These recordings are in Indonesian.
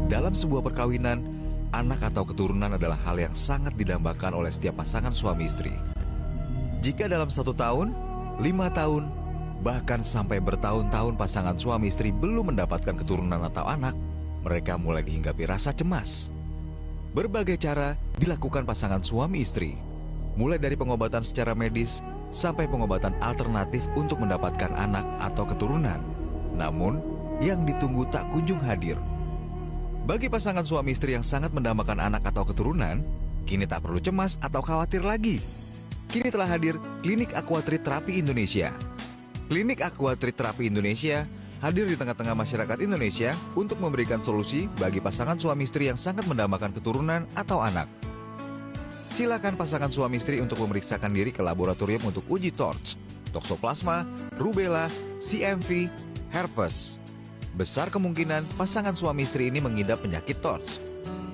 Dalam sebuah perkawinan, anak atau keturunan adalah hal yang sangat didambakan oleh setiap pasangan suami istri. Jika dalam 1 tahun, 5 tahun, bahkan sampai bertahun-tahun pasangan suami istri belum mendapatkan keturunan atau anak, mereka mulai dihinggapi rasa cemas. Berbagai cara dilakukan pasangan suami istri, mulai dari pengobatan secara medis sampai pengobatan alternatif untuk mendapatkan anak atau keturunan. Namun, yang ditunggu tak kunjung hadir. Bagi pasangan suami istri yang sangat mendambakan anak atau keturunan, kini tak perlu cemas atau khawatir lagi. Kini telah hadir Klinik Aquatreat Terapi Indonesia. Klinik Aquatreat Terapi Indonesia hadir di tengah-tengah masyarakat Indonesia untuk memberikan solusi bagi pasangan suami istri yang sangat mendambakan keturunan atau anak. Silakan pasangan suami istri untuk memeriksakan diri ke laboratorium untuk uji TORCH, toksoplasma, rubella, CMV, herpes. Besar kemungkinan pasangan suami istri ini mengidap penyakit TORCH,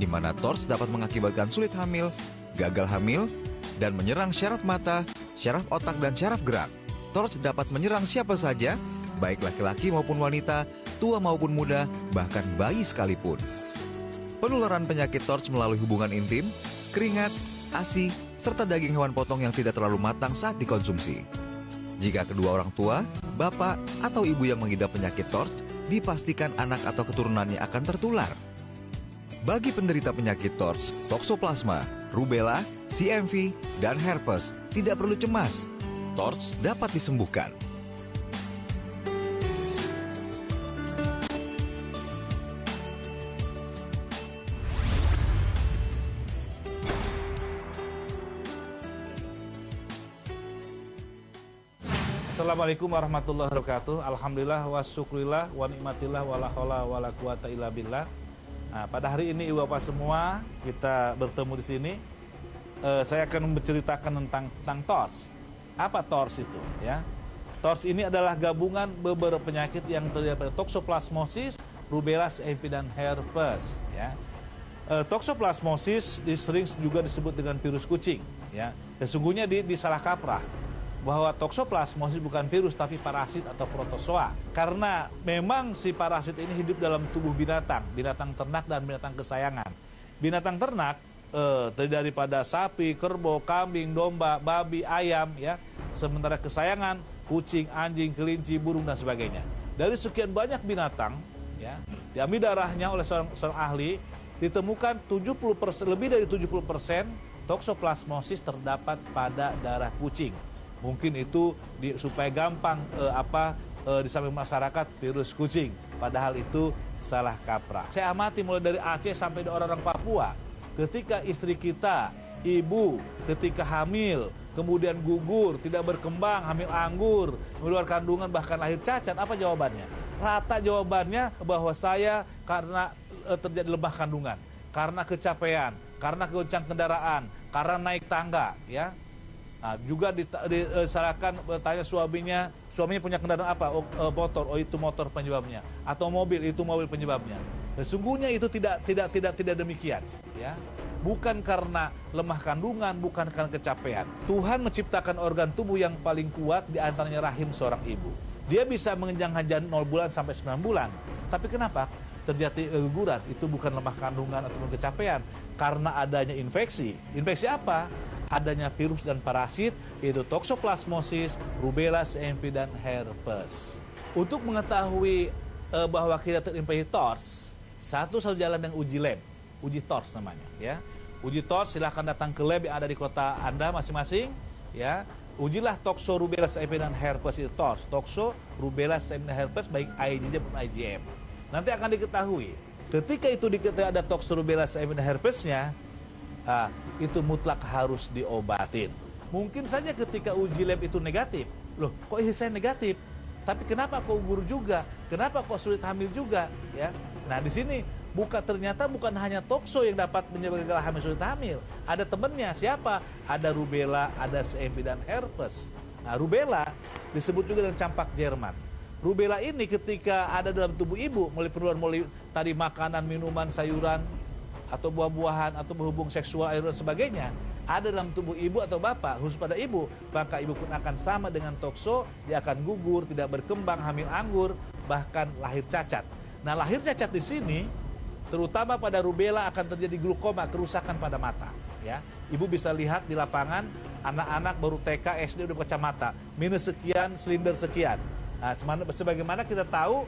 di mana TORCH dapat mengakibatkan sulit hamil, gagal hamil, dan menyerang syaraf mata, syaraf otak, dan syaraf gerak. TORCH dapat menyerang siapa saja, baik laki-laki maupun wanita, tua maupun muda, bahkan bayi sekalipun. Penularan penyakit TORCH melalui hubungan intim, keringat, ASI, serta daging hewan potong yang tidak terlalu matang saat dikonsumsi. Jika kedua orang tua, bapak, atau ibu yang mengidap penyakit TORCH, dipastikan anak atau keturunannya akan tertular. Bagi penderita penyakit TORCH, toksoplasma, rubella, CMV, dan herpes, tidak perlu cemas. TORCH dapat disembuhkan. Assalamualaikum warahmatullahi wabarakatuh. Alhamdulillah wa syukurillah wa nikmatillah wa la haula wa la quwata illa billah. Nah, pada hari ini Ibu Bapak semua kita bertemu di sini. Saya akan menceritakan tentang TORCH. Apa TORCH itu? Ya, TORCH ini adalah gabungan beberapa penyakit yang terdiri pada toksoplasmosis, rubella, CMV, dan herpes. Ya, toksoplasmosis sering juga disebut dengan virus kucing. Ya, sesungguhnya disalah kaprah bahwa toksoplasmosis bukan virus tapi parasit atau protozoa. Karena memang si parasit ini hidup dalam tubuh binatang ternak dan binatang kesayangan. Binatang ternak terdiri daripada sapi, kerbau, kambing, domba, babi, ayam, ya. Sementara kesayangan kucing, anjing, kelinci, burung dan sebagainya. Dari sekian banyak binatang, ya, diambil darahnya oleh seorang ahli, ditemukan 70%, lebih dari 70% toksoplasmosis terdapat pada darah kucing. Mungkin itu supaya gampang disampaikan masyarakat virus kucing. Padahal itu salah kaprah. Saya amati mulai dari Aceh sampai di orang-orang Papua. Ketika istri kita, ibu, ketika hamil, kemudian gugur, tidak berkembang, hamil anggur, luar kandungan, bahkan lahir cacat, apa jawabannya? Rata jawabannya bahwa saya karena terjadi lemah kandungan, karena kecapean, karena goncang kendaraan, karena naik tangga, ya. Nah, juga disalahkan bertanya suaminya punya kendaraan apa? Motor, itu motor penyebabnya, atau mobil, itu mobil penyebabnya. Sesungguhnya itu tidak demikian, ya. Bukan karena lemah kandungan, bukan karena kecapean. Tuhan menciptakan organ tubuh yang paling kuat, di antaranya rahim seorang ibu. Dia bisa mengenyangkan janin 0 bulan sampai 9 bulan. Tapi kenapa terjadi keguguran? Itu bukan lemah kandungan ataupun kecapean, karena adanya infeksi. Infeksi apa? Adanya virus dan parasit, yaitu toksoplasmosis, rubella, CMV, dan herpes. Untuk mengetahui bahwa kita terinfeksi TORCH, satu jalan yang uji lab, uji TORCH namanya, ya. Uji TORCH, silahkan datang ke lab yang ada di kota Anda masing-masing, ya. Ujilah tokso, rubella, CMV, dan herpes itu TORCH. Tokso, rubella, CMV, dan herpes baik IgG maupun IgM. Nanti akan diketahui. Ketika itu diketahui ada tokso, rubella, CMV, dan herpesnya, itu mutlak harus diobatin. Mungkin saja ketika uji lab itu negatif. Loh, kok istri saya negatif? Tapi kenapa kok gugur juga? Kenapa kok sulit hamil juga? Ya. Nah, di sini ternyata bukan hanya tokso yang dapat menyebabkan gagal hamil, sulit hamil. Ada temannya, siapa? Ada rubella, ada CMV, dan herpes. Nah, rubella disebut juga dengan campak Jerman. Rubella ini ketika ada dalam tubuh ibu, melalui tadi makanan, minuman, sayuran, atau buah-buahan, atau berhubung seksual, air dan sebagainya, ada dalam tubuh ibu atau bapak, khusus pada ibu, maka ibu pun akan sama dengan tokso, dia akan gugur, tidak berkembang, hamil anggur, bahkan lahir cacat. Nah, lahir cacat di sini terutama pada rubella akan terjadi glukoma, kerusakan pada mata. Ya, ibu bisa lihat di lapangan anak-anak baru TK, SD udah kacamata minus sekian, silinder sekian. Nah, sebagaimana kita tahu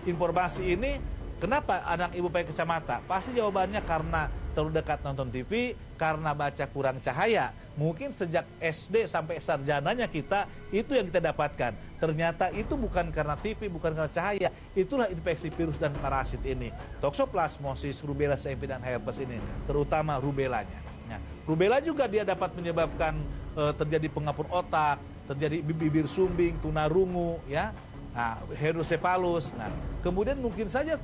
informasi ini, kenapa anak ibu pakai kacamata? Pasti jawabannya karena terlalu dekat nonton TV, karena baca kurang cahaya. Mungkin sejak SD sampai sarjananya kita, itu yang kita dapatkan. Ternyata itu bukan karena TV, bukan karena cahaya. Itulah infeksi virus dan parasit ini. Toxoplasmosis, rubella CMV, dan herpes ini, terutama rubellanya. Nah, rubella juga dia dapat menyebabkan terjadi pengapur otak, terjadi bibir sumbing, tunarungu, ya. Nah, hidrocephalus. Nah, kemudian mungkin saja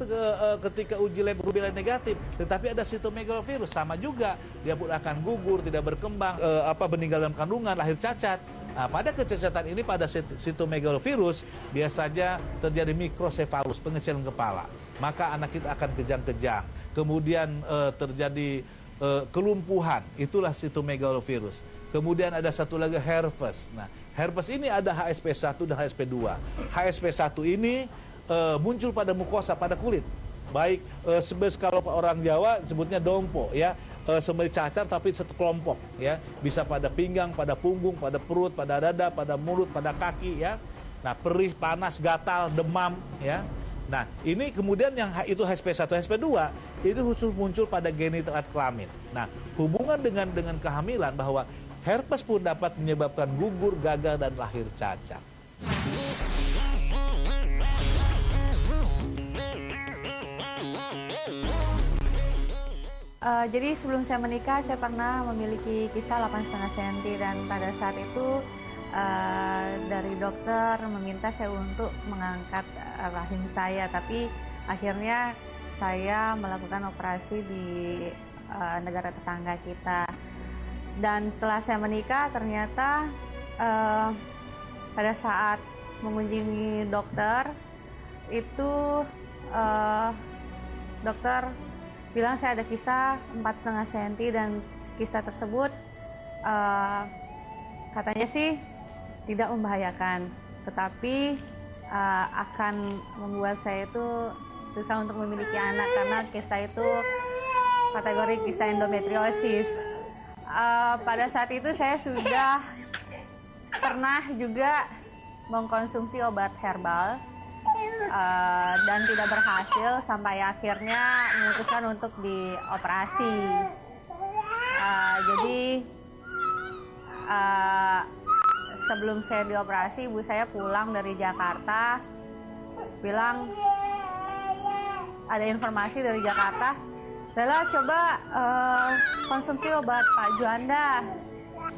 ketika uji lab rubella negatif, tetapi ada sitomegalovirus, sama juga dia pun akan gugur, tidak berkembang, meninggal dalam kandungan, lahir cacat. Nah, pada kecacatan ini, pada sitomegalovirus biasanya terjadi mikrosefalus, pengecilan kepala. Maka anak kita akan kejang-kejang. Kemudian terjadi kelumpuhan, itulah sitomegalovirus. Kemudian ada satu lagi herpes. Nah, herpes ini ada HSP1 dan HSP2. HSP1 ini muncul pada mukosa, pada kulit. Baik kalau orang Jawa sebutnya dompo, ya, seperti cacar tapi satu kelompok, ya. Bisa pada pinggang, pada punggung, pada perut, pada dada, pada mulut, pada kaki, ya. Nah, perih, panas, gatal, demam, ya. Nah, ini kemudian yang itu HSP1, HSP2 itu khusus muncul pada genital kelamin. Nah, hubungan dengan kehamilan bahwa herpes pun dapat menyebabkan gugur, gagal, dan lahir cacat. Jadi sebelum saya menikah, saya pernah memiliki kista 8,5 cm, dan pada saat itu dari dokter meminta saya untuk mengangkat rahim saya, tapi akhirnya saya melakukan operasi di negara tetangga kita. Dan setelah saya menikah, ternyata pada saat mengunjungi dokter itu dokter bilang saya ada kista 4,5 cm, dan kista tersebut katanya sih tidak membahayakan, tetapi akan membuat saya itu susah untuk memiliki anak karena kista itu kategori kista endometriosis. Pada saat itu saya sudah pernah juga mengkonsumsi obat herbal dan tidak berhasil, sampai akhirnya memutuskan untuk dioperasi. Jadi sebelum saya dioperasi, ibu saya pulang dari Jakarta bilang ada informasi dari Jakarta, Bella coba konsumsi obat Pak Juanda.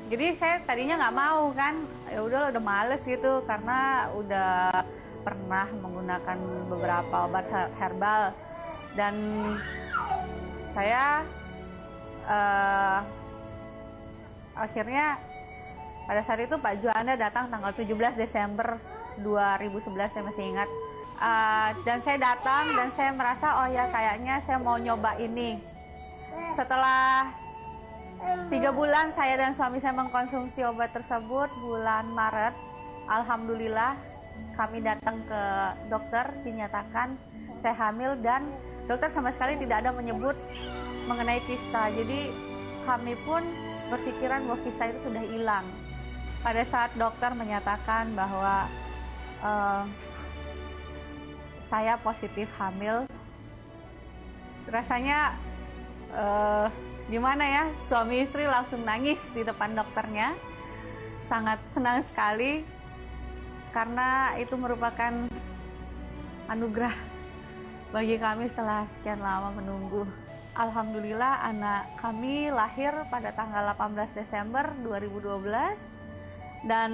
Jadi saya tadinya nggak mau kan, ya udah males gitu karena udah pernah menggunakan beberapa obat herbal, dan saya akhirnya pada saat itu Pak Juanda datang tanggal 17 Desember 2011, saya masih ingat. Dan saya datang dan saya merasa, oh ya kayaknya saya mau nyoba ini. Setelah 3 bulan saya dan suami saya mengkonsumsi obat tersebut, bulan Maret, alhamdulillah kami datang ke dokter, dinyatakan saya hamil, dan dokter sama sekali tidak ada menyebut mengenai kista. Jadi kami pun berpikiran bahwa kista itu sudah hilang. Pada saat dokter menyatakan bahwa saya positif hamil, rasanya gimana ya, suami istri langsung nangis di depan dokternya. Sangat senang sekali karena itu merupakan anugerah bagi kami setelah sekian lama menunggu. Alhamdulillah anak kami lahir pada tanggal 18 Desember 2012 dan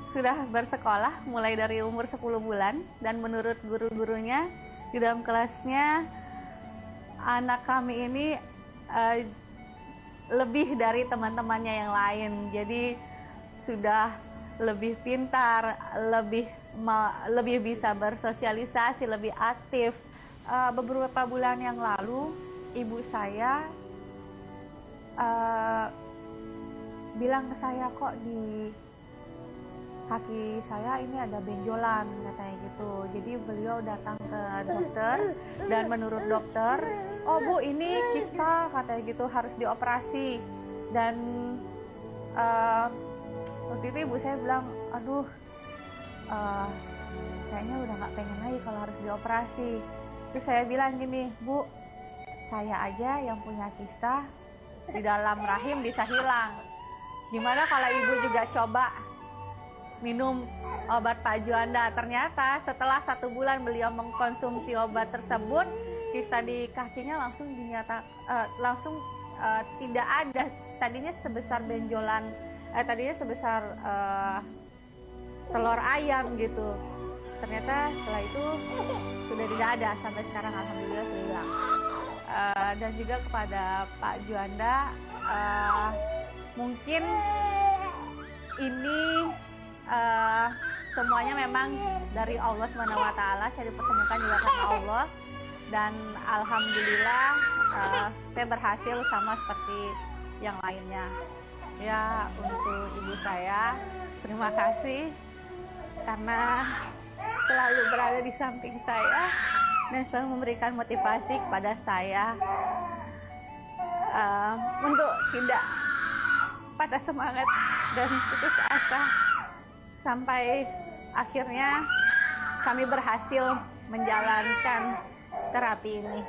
sudah bersekolah mulai dari umur 10 bulan, dan menurut guru-gurunya di dalam kelasnya anak kami ini lebih dari teman-temannya yang lain. Jadi sudah lebih pintar, lebih bisa bersosialisasi, lebih aktif. Beberapa bulan yang lalu ibu saya bilang ke saya, kok di kaki saya ini ada benjolan katanya gitu. Jadi beliau datang ke dokter dan menurut dokter, oh Bu ini kista katanya gitu, harus dioperasi. Dan waktu itu ibu saya bilang, aduh kayaknya udah nggak pengen lagi kalau harus dioperasi. Terus saya bilang gini, Bu, saya aja yang punya kista di dalam rahim bisa hilang. Gimana kalau ibu juga coba minum obat Pak Juanda? Ternyata setelah 1 bulan beliau mengkonsumsi obat tersebut, kista di kakinya langsung tidak ada. Tadinya sebesar benjolan, tadinya sebesar telur ayam gitu. Ternyata setelah itu sudah tidak ada sampai sekarang, alhamdulillah sudah hilang. Dan juga kepada Pak Juanda, mungkin ini semuanya memang dari Allah SWT. Saya dipertemukan juga karena Allah, dan alhamdulillah saya berhasil sama seperti yang lainnya. Ya, untuk ibu saya terima kasih karena selalu berada di samping saya dan selalu memberikan motivasi kepada saya untuk tidak patah semangat dan putus asa, sampai akhirnya kami berhasil menjalankan terapi ini.